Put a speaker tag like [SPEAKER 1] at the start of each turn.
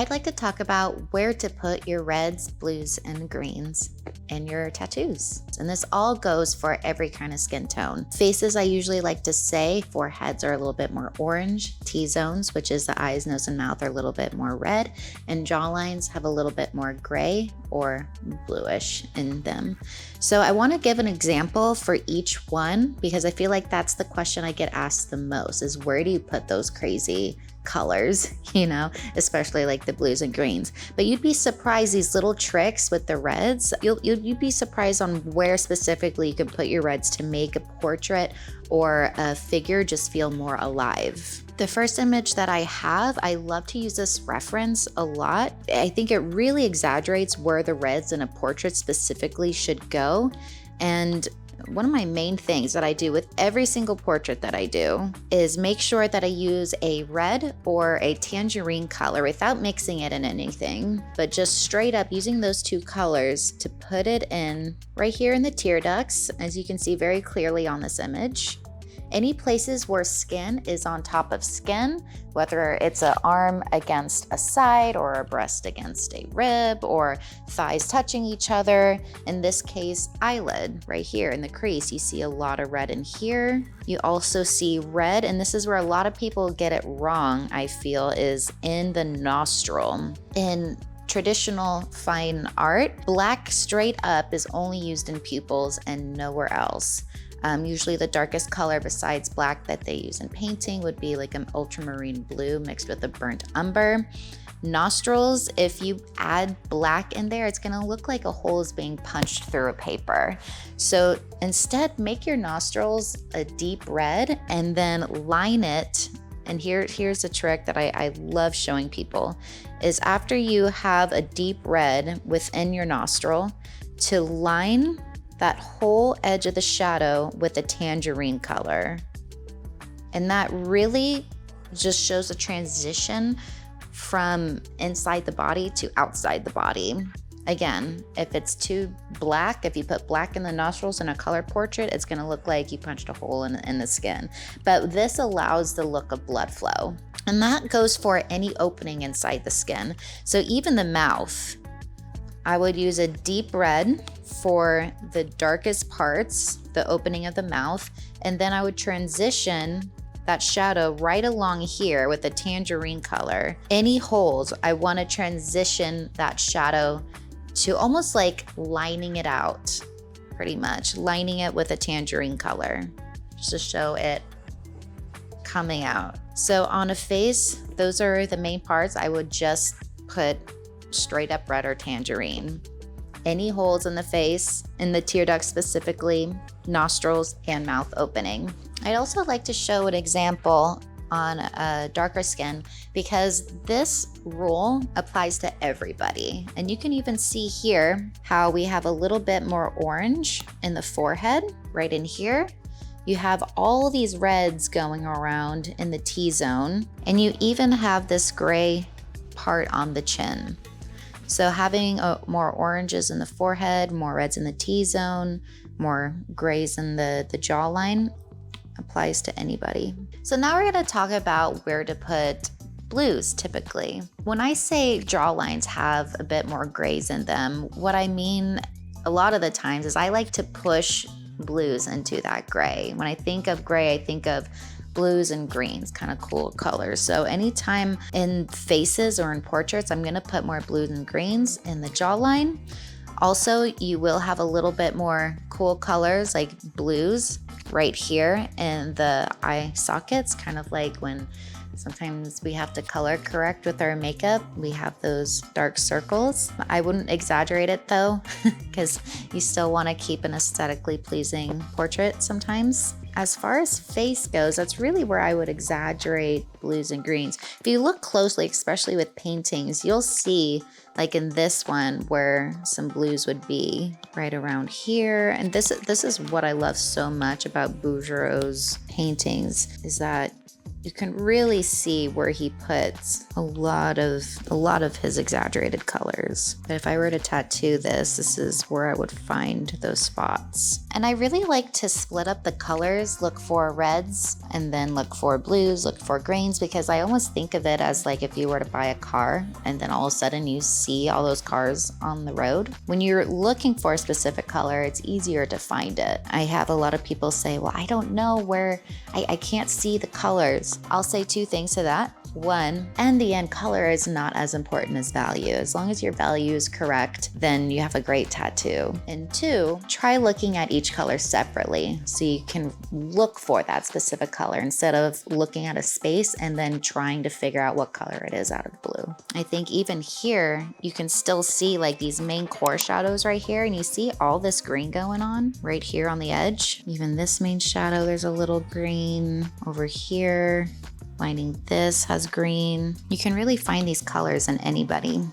[SPEAKER 1] I'd like to talk about where to put your reds, blues, and greens in your tattoos. And this all goes for every kind of skin tone. Faces, I usually like to say foreheads are a little bit more orange. T-zones, which is the eyes, nose, and mouth, are a little bit more red. And jawlines have a little bit more gray or bluish in them. So I want to give an example for each one because I feel like that's the question I get asked the most is where do you put those crazy colors, especially like the blues and greens. But you'd be surprised, these little tricks with the reds, you'd be surprised on where specifically you can put your reds to make a portrait or a figure just feel more alive. The first image that I have, I love to use this reference a lot. I think it really exaggerates where the reds in a portrait specifically should go. And one of my main things that I do with every single portrait that I do is make sure that I use a red or a tangerine color without mixing it in anything, but just straight up using those two colors to put it in right here in the tear ducts, as you can see very clearly on this image. Any places where skin is on top of skin, whether it's an arm against a side or a breast against a rib or thighs touching each other. In this case, eyelid right here in the crease, you see a lot of red in here. You also see red, and this is where a lot of people get it wrong, I feel, is in the nostril. In traditional fine art, black straight up is only used in pupils and nowhere else. Usually the darkest color besides black that they use in painting would be like an ultramarine blue mixed with a burnt umber. Nostrils, if you add black in there, it's gonna look like a hole is being punched through a paper. So instead, make your nostrils a deep red and then line it. And here's a trick that I love showing people, is after you have a deep red within your nostril, to line that whole edge of the shadow with a tangerine color. And that really just shows a transition from inside the body to outside the body. Again, if it's too black, if you put black in the nostrils in a color portrait, it's gonna look like you punched a hole in the skin. But this allows the look of blood flow. And that goes for any opening inside the skin. So even the mouth, I would use a deep red for the darkest parts, the opening of the mouth, and then I would transition that shadow right along here with a tangerine color. Any holes, I want to transition that shadow to almost like lining it out, pretty much, lining it with a tangerine color, just to show it coming out. So on a face, those are the main parts. I would just put straight up red or tangerine. Any holes in the face, in the tear duct specifically, nostrils, and mouth opening. I'd also like to show an example on a darker skin because this rule applies to everybody. And you can even see here how we have a little bit more orange in the forehead, right in here. You have all these reds going around in the T-zone, and you even have this gray part on the chin. So having more oranges in the forehead, more reds in the T-zone, more grays in the jawline applies to anybody. So now we're gonna talk about where to put blues typically. When I say jawlines have a bit more grays in them, what I mean a lot of the times is I like to push blues into that gray. When I think of gray, I think of blues and greens, kind of cool colors. So anytime in faces or in portraits, I'm gonna put more blues and greens in the jawline. Also, you will have a little bit more cool colors like blues right here in the eye sockets, kind of like when sometimes we have to color correct with our makeup. We have those dark circles. I wouldn't exaggerate it though, because you still want to keep an aesthetically pleasing portrait sometimes. As far as face goes, that's really where I would exaggerate blues and greens. If you look closely, especially with paintings, you'll see like in this one where some blues would be right around here. And this is what I love so much about Bouguereau's paintings, is that you can really see where he puts a lot of his exaggerated colors. But if I were to tattoo this, this is where I would find those spots. And I really like to split up the colors, look for reds, and then look for blues, look for greens, because I almost think of it as like if you were to buy a car and then all of a sudden you see all those cars on the road. When you're looking for a specific color, it's easier to find it. I have a lot of people say, well, I don't know where, I can't see the colors. I'll say two things to that. One, in the end, color is not as important as value. As long as your value is correct, then you have a great tattoo. And two, try looking at each color separately so you can look for that specific color instead of looking at a space and then trying to figure out what color it is out of blue. I think even here, you can still see like these main core shadows right here, and you see all this green going on right here on the edge. Even this main shadow, there's a little green over here. Lining this has green. You can really find these colors in anybody.